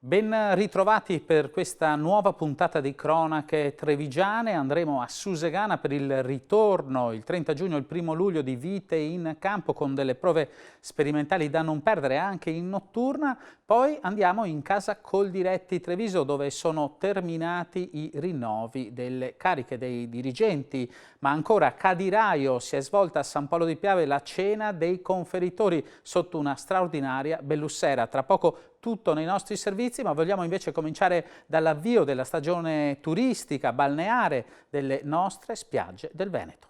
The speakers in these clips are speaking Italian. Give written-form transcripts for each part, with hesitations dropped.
Ben ritrovati per questa nuova puntata di Cronache Trevigiane. Andremo a Susegana per il ritorno il 30 giugno e il 1 luglio di Vite in Campo con delle prove sperimentali da non perdere anche in notturna. Poi andiamo in casa Coldiretti Treviso dove sono terminati i rinnovi delle cariche dei dirigenti. Ma ancora a Cadiraio si è svolta a San Polo di Piave la cena dei conferitori sotto una straordinaria bellussera. Tra poco tutto nei nostri servizi, ma vogliamo invece cominciare dall'avvio della stagione turistica balneare delle nostre spiagge del Veneto.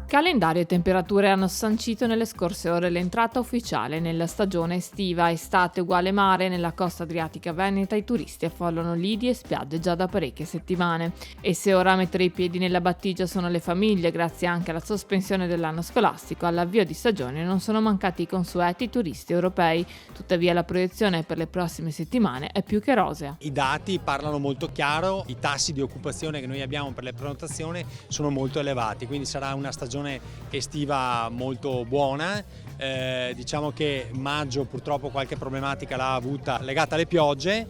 Calendario e temperature hanno sancito nelle scorse ore l'entrata ufficiale nella stagione estiva. Estate uguale mare, nella costa adriatica veneta i turisti affollano lidi e spiagge già da parecchie settimane. E se ora a mettere i piedi nella battigia sono le famiglie, grazie anche alla sospensione dell'anno scolastico, all'avvio di stagione non sono mancati i consueti turisti europei. Tuttavia la proiezione per le prossime settimane è più che rosea. I dati parlano molto chiaro, i tassi di occupazione che noi abbiamo per le prenotazioni sono molto elevati, quindi sarà una stagione estiva molto buona. Diciamo che maggio purtroppo qualche problematica l'ha avuta legata alle piogge,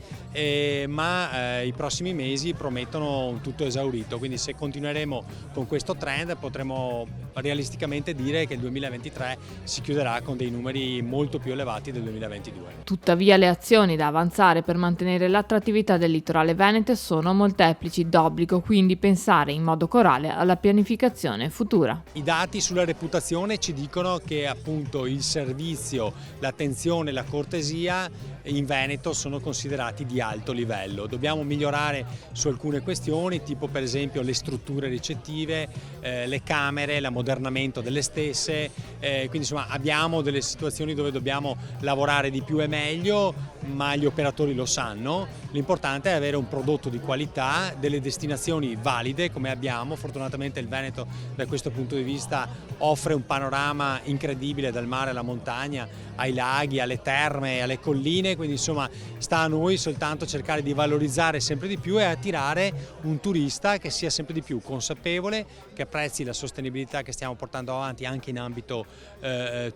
ma i prossimi mesi promettono un tutto esaurito, quindi se continueremo con questo trend potremo realisticamente dire che il 2023 si chiuderà con dei numeri molto più elevati del 2022. Tuttavia le azioni da avanzare per mantenere l'attrattività del litorale veneto sono molteplici, d'obbligo quindi pensare in modo corale alla pianificazione futura. I dati sulla reputazione ci dicono che appunto il servizio, l'attenzione e la cortesia in Veneto sono considerati di alto livello. Dobbiamo migliorare su alcune questioni, tipo per esempio le strutture ricettive, le camere, l'ammodernamento delle stesse, quindi insomma abbiamo delle situazioni dove dobbiamo lavorare di più e meglio, ma gli operatori lo sanno. L'importante è avere un prodotto di qualità, delle destinazioni valide come abbiamo. Fortunatamente il Veneto da questo punto di vista offre un panorama incredibile dal mare alla montagna, ai laghi, alle terme, alle colline, quindi insomma sta a noi soltanto cercare di valorizzare sempre di più e attirare un turista che sia sempre di più consapevole, che apprezzi la sostenibilità che stiamo portando avanti anche in ambito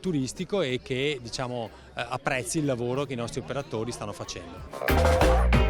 turistico e che diciamo apprezzi il lavoro che i nostri operatori stanno facendo.